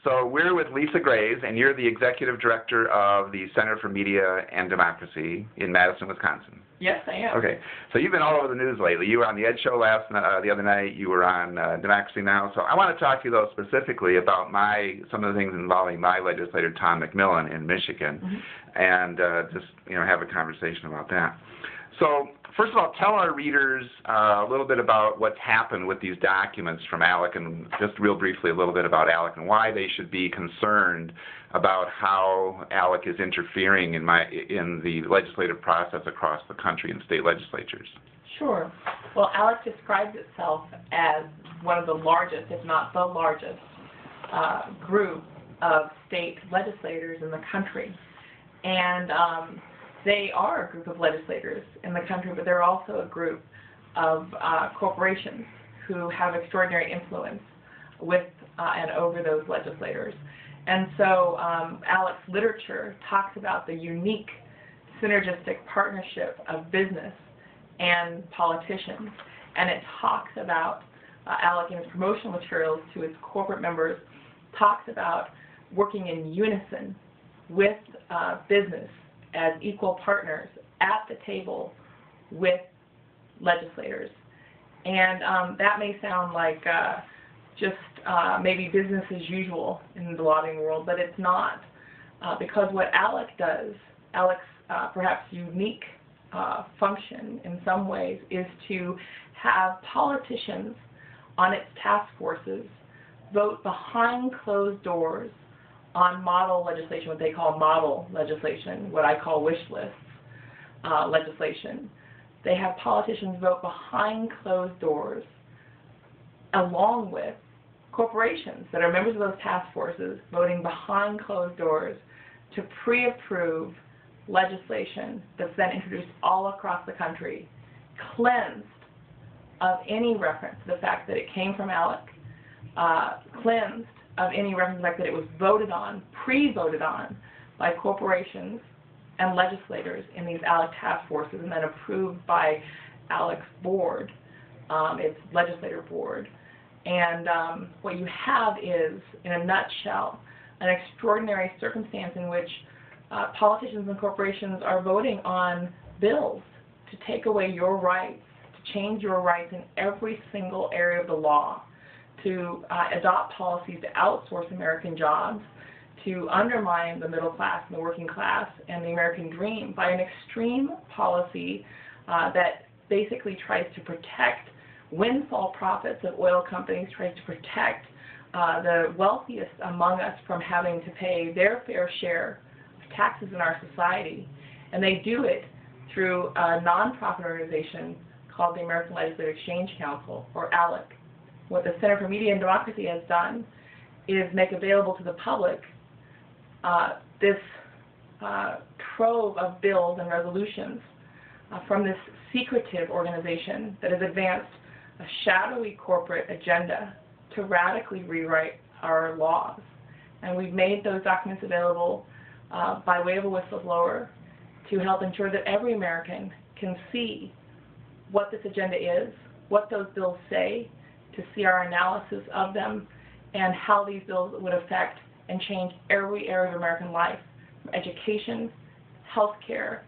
So we're with Lisa Graves, and you're the Executive Director of the Center for Media and Democracy in Madison, Wisconsin. Yes, I am. Okay. So you've been all over the news lately. You were on the Ed Show the other night. You were on Democracy Now! So I want to talk to you, though, specifically about some of the things involving my legislator, Tom McMillan, in Michigan, and just have a conversation about that. So first of all, tell our readers a little bit about what's happened with these documents from ALEC, and just real briefly a little bit about ALEC and why they should be concerned about how ALEC is interfering in the legislative process across the country in state legislatures. Sure. Well, ALEC describes itself as one of the largest, if not the largest, group of state legislators in the country. And they are a group of legislators in the country, but they're also a group of corporations who have extraordinary influence with and over those legislators. And so ALEC's literature talks about the unique synergistic partnership of business and politicians. And it talks about, ALEC in its promotional materials to its corporate members, talks about working in unison with business as equal partners at the table with legislators. And that may sound like just maybe business as usual in the lobbying world, but it's not. Because what ALEC does, ALEC's perhaps unique function in some ways, is to have politicians on its task forces vote behind closed doors on model legislation, what they call model legislation, what I call wish lists legislation. They have politicians vote behind closed doors along with corporations that are members of those task forces voting behind closed doors to pre-approve legislation that's then introduced all across the country, cleansed of any reference to the fact that it came from ALEC, cleansed of any reference to the fact that it was voted on, pre-voted on by corporations and legislators in these ALEC task forces, and then approved by ALEC's board, its legislator board. And what you have is, in a nutshell, an extraordinary circumstance in which politicians and corporations are voting on bills to take away your rights, to change your rights in every single area of the law, to adopt policies to outsource American jobs, to undermine the middle class and the working class and the American dream by an extreme policy that basically tries to protect windfall profits of oil companies, tries to protect the wealthiest among us from having to pay their fair share of taxes in our society. And they do it through a nonprofit organization called the American Legislative Exchange Council, or ALEC. What the Center for Media and Democracy has done is make available to the public this trove of bills and resolutions from this secretive organization that has advanced a shadowy corporate agenda to radically rewrite our laws. And we've made those documents available by way of a whistleblower to help ensure that every American can see what this agenda is, what those bills say, to see our analysis of them, and how these bills would affect and change every area of American life, from education, health care,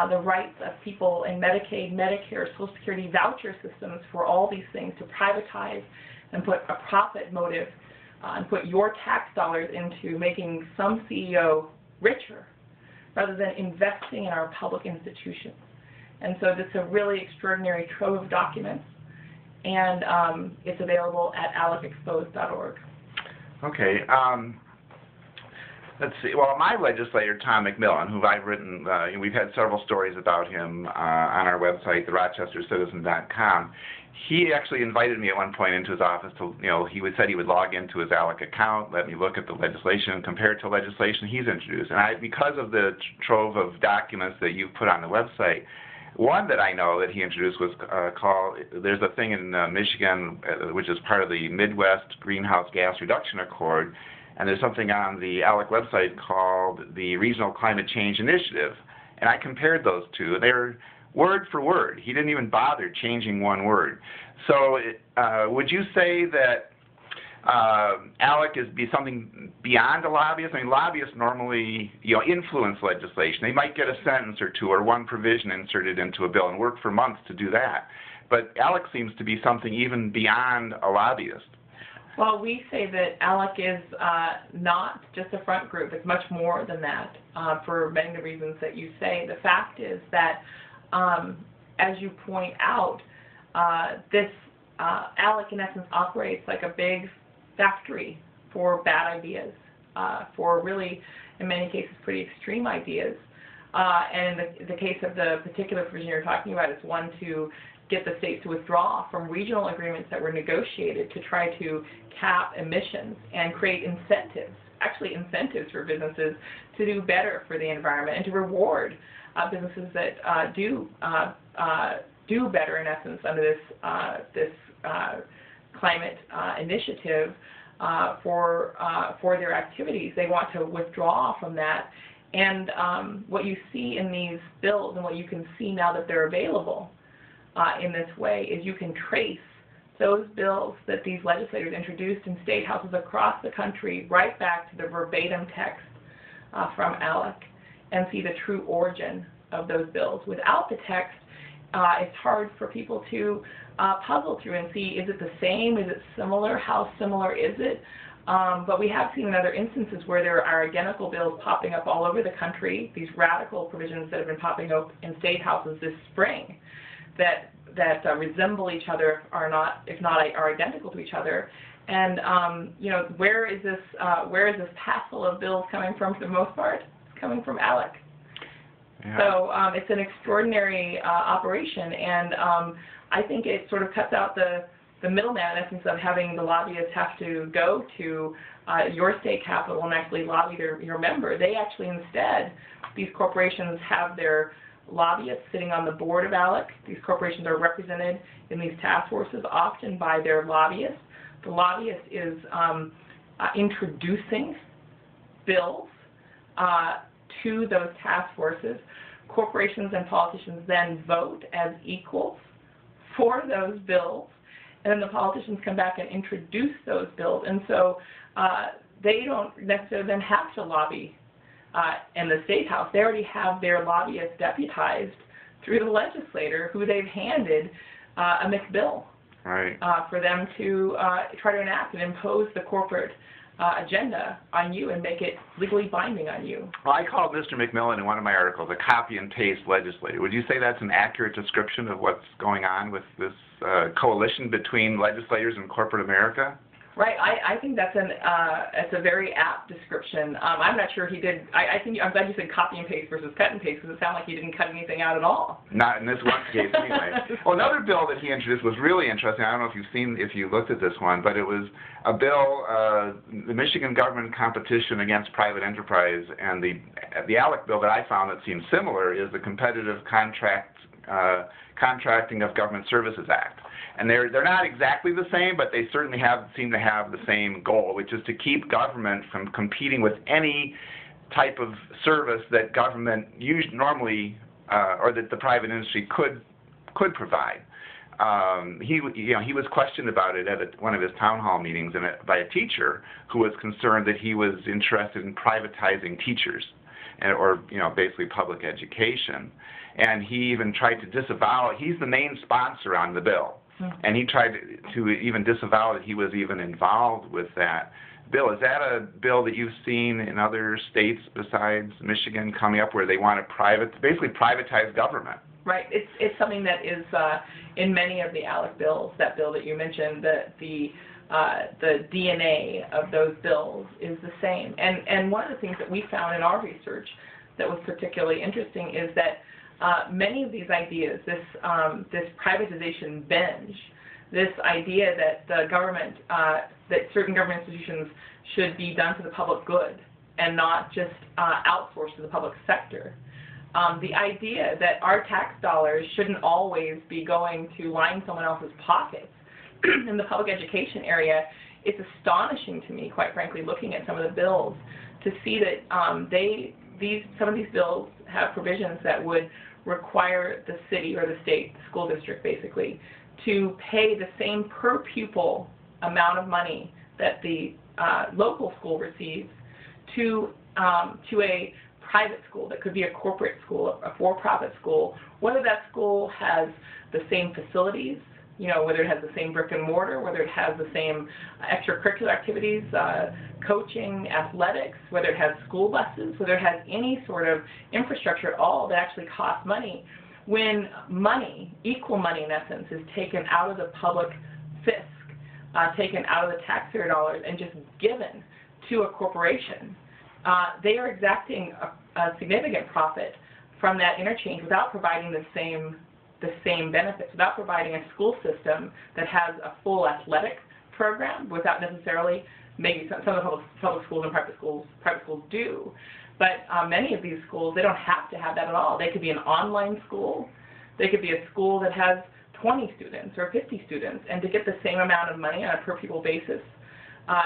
the rights of people in Medicaid, Medicare, Social Security, voucher systems for all these things, to privatize and put a profit motive and put your tax dollars into making some CEO richer rather than investing in our public institutions. And so this is a really extraordinary trove of documents, and it's available at alecexposed.org. Okay. Let's see. Well, my legislator, Tom McMillan, who I've written, we've had several stories about him on our website, therochestercitizen.com. He actually invited me at one point into his office to, said he would log into his ALEC account, let me look at the legislation, compare it to legislation he's introduced. And because of the trove of documents that you've put on the website, one that I know that he introduced was called, there's a thing in Michigan, which is part of the Midwest Greenhouse Gas Reduction Accord, and there's something on the ALEC website called the Regional Climate Change Initiative. And I compared those two. They're word for word. He didn't even bother changing one word. So would you say that ALEC is something beyond a lobbyist. I mean, lobbyists normally, influence legislation. They might get a sentence or two or one provision inserted into a bill and work for months to do that. But ALEC seems to be something even beyond a lobbyist. Well, we say that ALEC is not just a front group. It's much more than that for many of the reasons that you say. The fact is that, as you point out, this ALEC in essence operates like a big factory for bad ideas, for really, in many cases, pretty extreme ideas. And in the case of the particular provision you're talking about, it's one to get the states to withdraw from regional agreements that were negotiated to try to cap emissions and create incentives, actually incentives for businesses to do better for the environment and to reward businesses that do better, in essence, under this climate initiative for their activities. They want to withdraw from that. And what you see in these bills, and what you can see now that they're available in this way, is you can trace those bills that these legislators introduced in state houses across the country right back to the verbatim text from ALEC and see the true origin of those bills. Without the text, it's hard for people to puzzle through and see, is it the same, is it similar, how similar is it? But we have seen in other instances where there are identical bills popping up all over the country, these radical provisions that have been popping up in state houses this spring that resemble each other, if not are identical to each other. And where is this passel of bills coming from? For the most part, it's coming from ALEC. Yeah. So it's an extraordinary operation, and I think it sort of cuts out the middleman, in essence, of having the lobbyists have to go to your state capitol and actually lobby your member. They actually instead, these corporations have their lobbyists sitting on the board of ALEC. These corporations are represented in these task forces often by their lobbyists. The lobbyist is introducing bills to those task forces. Corporations and politicians then vote as equals for those bills, and then the politicians come back and introduce those bills. And so they don't necessarily then have to lobby in the State House. They already have their lobbyists deputized through the legislator who they've handed a McBill for them to try to enact and impose the corporate agenda on you and make it legally binding on you. Well, I called Mr. McMillan in one of my articles a copy and paste legislator. Would you say that's an accurate description of what's going on with this coalition between legislators and corporate America? Right. I think that's it's a very apt description. I'm not sure he did. I'm glad you said copy and paste versus cut and paste, because it sounded like he didn't cut anything out at all. Not in this one case, anyway. Well, another bill that he introduced was really interesting. I don't know if you looked at this one, but it was a bill, the Michigan Government Competition Against Private Enterprise, and the ALEC bill that I found that seemed similar is the Competitive Contracting of Government Services Act. And they're not exactly the same, but they certainly seem to have the same goal, which is to keep government from competing with any type of service that government normally or that the private industry could provide. He was questioned about it at one of his town hall meetings by a teacher who was concerned that he was interested in privatizing teachers, or basically public education. And he even tried to disavow it. He's the main sponsor on the bill. And he tried to even disavow that he was even involved with that bill. Is that a bill that you've seen in other states besides Michigan coming up where they want to basically privatize government? Right. It's something that is in many of the ALEC bills. That bill that you mentioned, the DNA of those bills is the same. And one of the things that we found in our research that was particularly interesting is that many of these ideas, this privatization binge, this idea that the government, that certain government institutions should be done for the public good and not just outsourced to the public sector. The idea that our tax dollars shouldn't always be going to line someone else's pockets in the public education area, it's astonishing to me, quite frankly, looking at some of the bills, to see that some of these bills have provisions that would require the city or the state school district, basically, to pay the same per pupil amount of money that the local school receives to a private school that could be a corporate school, a for-profit school, whether that school has the same facilities, whether it has the same brick and mortar, whether it has the same extracurricular activities, coaching, athletics, whether it has school buses, whether it has any sort of infrastructure at all that actually costs money. When money, equal money in essence, is taken out of the public fisc, taken out of the taxpayer dollars and just given to a corporation, they are exacting a significant profit from that interchange without providing the same benefits, without providing a school system that has a full athletic program, without necessarily, maybe some of the public schools and private schools do, but many of these schools, they don't have to have that at all. They could be an online school. They could be a school that has 20 students or 50 students, and to get the same amount of money on a per pupil basis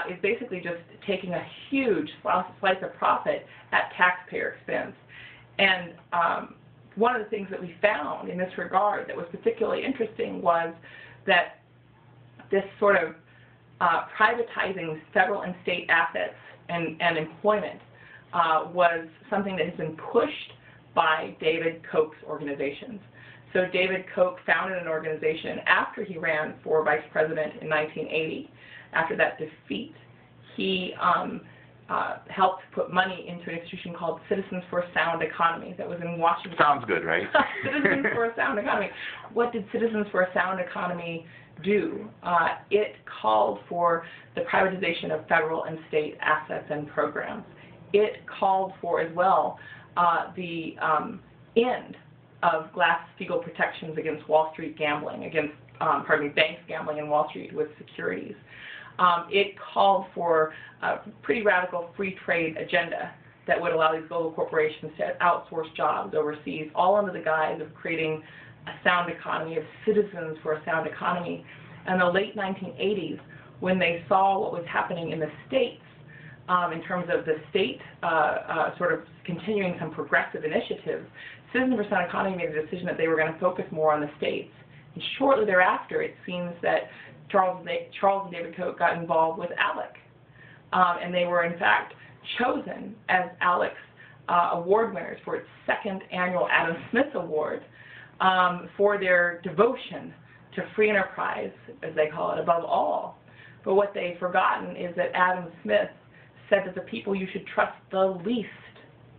is basically just taking a huge slice of profit at taxpayer expense. And one of the things that we found in this regard that was particularly interesting was that this sort of privatizing federal and state assets and employment was something that has been pushed by David Koch's organizations. So David Koch founded an organization after he ran for vice president in 1980. After that defeat, he helped put money into an institution called Citizens for a Sound Economy that was in Washington. Sounds good, right? Citizens for a Sound Economy. What did Citizens for a Sound Economy do? It called for the privatization of federal and state assets and programs. It called for, as well, the end of Glass-Steagall protections against Wall Street gambling, against, banks gambling in Wall Street with securities. It called for a pretty radical free trade agenda that would allow these global corporations to outsource jobs overseas, all under the guise of creating a sound economy, of citizens for a sound economy. In the late 1980s, when they saw what was happening in the states, in terms of the state sort of continuing some progressive initiatives, Citizens for a Sound Economy made a decision that they were going to focus more on the states. And shortly thereafter, it seems that Charles and David Koch got involved with ALEC. And they were, in fact, chosen as ALEC's award winners for its second annual Adam Smith Award for their devotion to free enterprise, as they call it, above all. But what they've forgotten is that Adam Smith said that the people you should trust the least,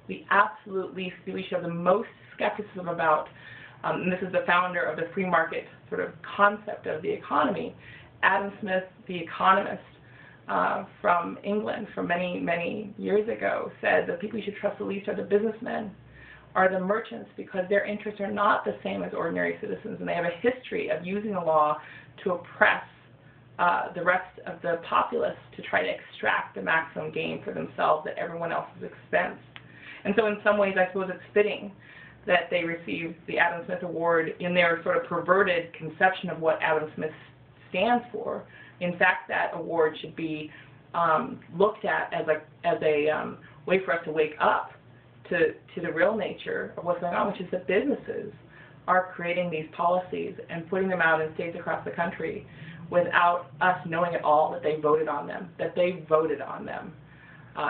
the absolute least, that we should have the most skepticism about, and this is the founder of the free market sort of concept of the economy. Adam Smith, the economist from England from many, many years ago, said the people you should trust the least are the businessmen, are the merchants, because their interests are not the same as ordinary citizens, and they have a history of using the law to oppress the rest of the populace to try to extract the maximum gain for themselves at everyone else's expense. And so in some ways, I suppose it's fitting that they received the Adam Smith Award in their sort of perverted conception of what Adam Smith stands for. In fact, that award should be looked at as a way for us to wake up to the real nature of what's going on, which is that businesses are creating these policies and putting them out in states across the country without us knowing at all that they voted on them,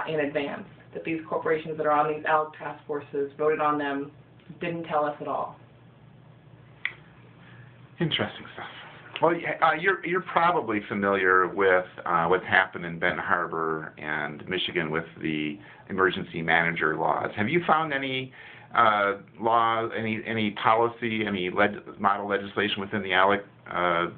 in advance, that these corporations that are on these ALEC task forces voted on them, didn't tell us at all. Interesting stuff. Well, you're probably familiar with what's happened in Benton Harbor and Michigan with the emergency manager laws. Have you found any laws, any policy, any model legislation within the ALEC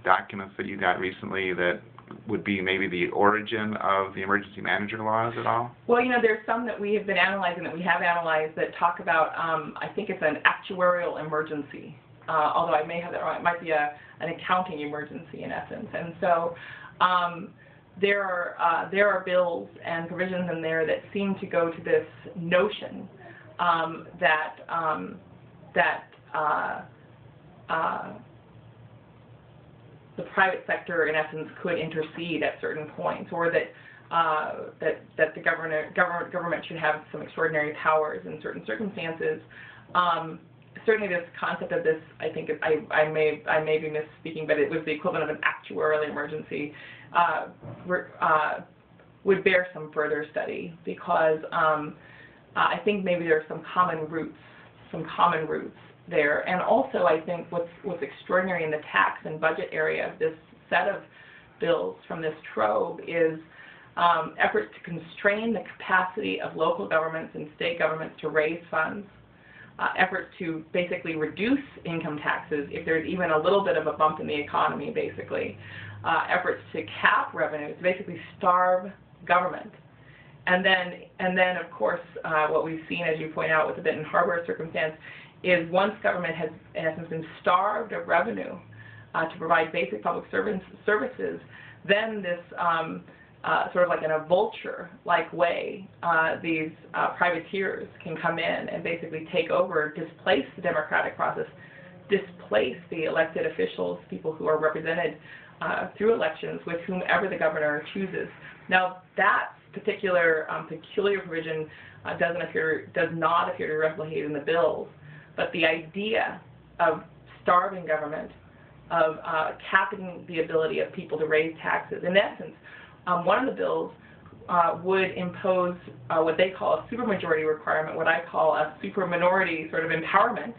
documents that you got recently that would be maybe the origin of the emergency manager laws at all? Well, there's some that we have been analyzing, that we have analyzed, that talk about, I think it's an actuarial emergency, although I may have that wrong. It might be an accounting emergency in essence. And so there are bills and provisions in there that seem to go to this notion that the private sector, in essence, could intercede at certain points, or that the government should have some extraordinary powers in certain circumstances. Certainly, this concept of this, I think I may be misspeaking, but it was the equivalent of an actuarial emergency. would bear some further study, because I think maybe there are some common roots there. And also, I think what's extraordinary in the tax and budget area of this set of bills from this trove is efforts to constrain the capacity of local governments and state governments to raise funds, efforts to basically reduce income taxes if there's even a little bit of a bump in the economy, basically, efforts to cap revenues, basically starve government. And then of course, what we've seen, as you point out, with the Benton Harbor circumstance, is once government has, in essence, been starved of revenue to provide basic public services, then this sort of like in a vulture-like way, these privateers can come in and basically take over, displace the democratic process, displace the elected officials, people who are represented through elections with whomever the governor chooses. Now, that particular peculiar provision does not appear to be replicated in the bills, but the idea of starving government, of capping the ability of people to raise taxes, in essence, one of the bills would impose what they call a supermajority requirement, what I call a superminority sort of empowerment,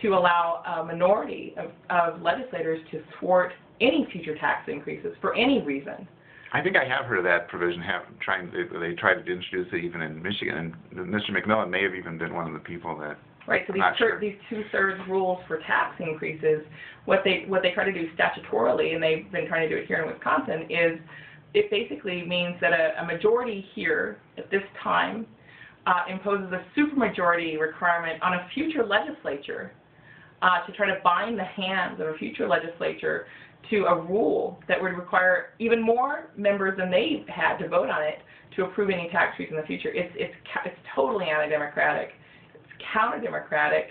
to allow a minority of legislators to thwart any future tax increases for any reason. I think I have heard of that provision. They tried to introduce it even in Michigan, and Mr. McMillan may have even been one of the people that. Right. So these two-thirds rules for tax increases, what they try to do statutorily, and they've been trying to do it here in Wisconsin, is it basically means that a majority here at this time imposes a supermajority requirement on a future legislature to try to bind the hands of a future legislature to a rule that would require even more members than they had to vote on it to approve any tax increase in the future. It's totally anti-democratic. It's counter-democratic.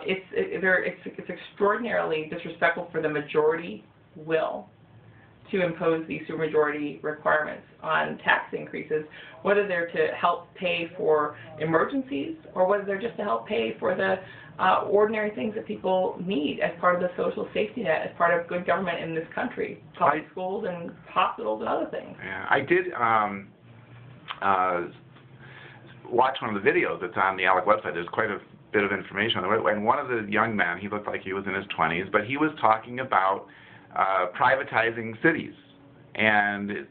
It's extraordinarily disrespectful for the majority will to impose these supermajority requirements on tax increases, whether they're to help pay for emergencies or whether they're just to help pay for the ordinary things that people need as part of the social safety net, as part of good government in this country, public schools and hospitals and other things. Yeah, I did watch one of the videos that's on the ALEC website. There's quite a bit of information on the website, and one of the young men, he looked like he was in his 20s, but he was talking about privatizing cities. And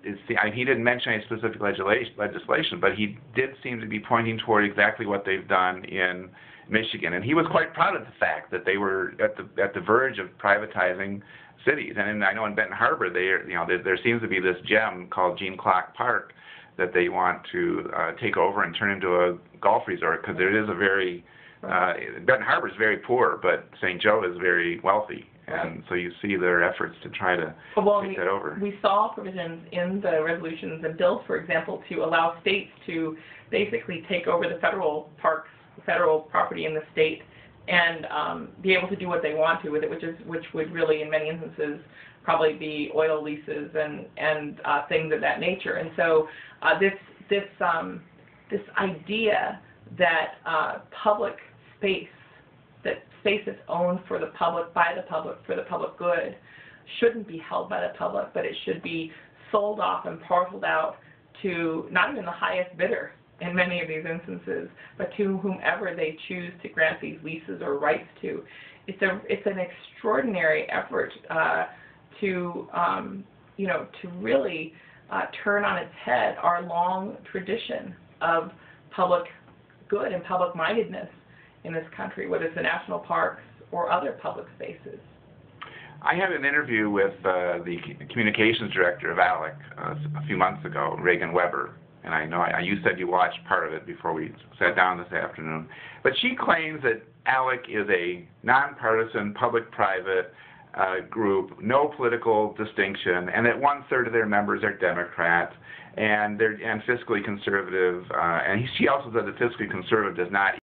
he didn't mention any specific legislation, but he did seem to be pointing toward exactly what they've done in Michigan. And he was quite proud of the fact that they were at the verge of privatizing cities. And I know in Benton Harbor, there seems to be this gem called Gene Clark Park that they want to take over and turn into a golf resort, because there is a very Benton Harbor is very poor, but St. Joe is very wealthy. And so you see their efforts to try to take that over. We saw provisions in the resolutions and bills, for example, to allow states to basically take over the federal parks, the federal property in the state, and be able to do what they want to with it, which would really, in many instances, probably be oil leases and things of that nature. And so this idea that public space, that space is owned for the public, by the public, for the public good, shouldn't be held by the public, but it should be sold off and parceled out to not even the highest bidder in many of these instances, but to whomever they choose to grant these leases or rights to. It's an extraordinary effort to really turn on its head our long tradition of public good and public mindedness in this country, whether it's the national parks or other public spaces. I had an interview with the communications director of ALEC a few months ago, Reagan Weber, and I know you said you watched part of it before we sat down this afternoon. But she claims that ALEC is a nonpartisan, public-private group, no political distinction, and that 1/3 of their members are Democrats, and fiscally conservative. And she also said that fiscally conservative does not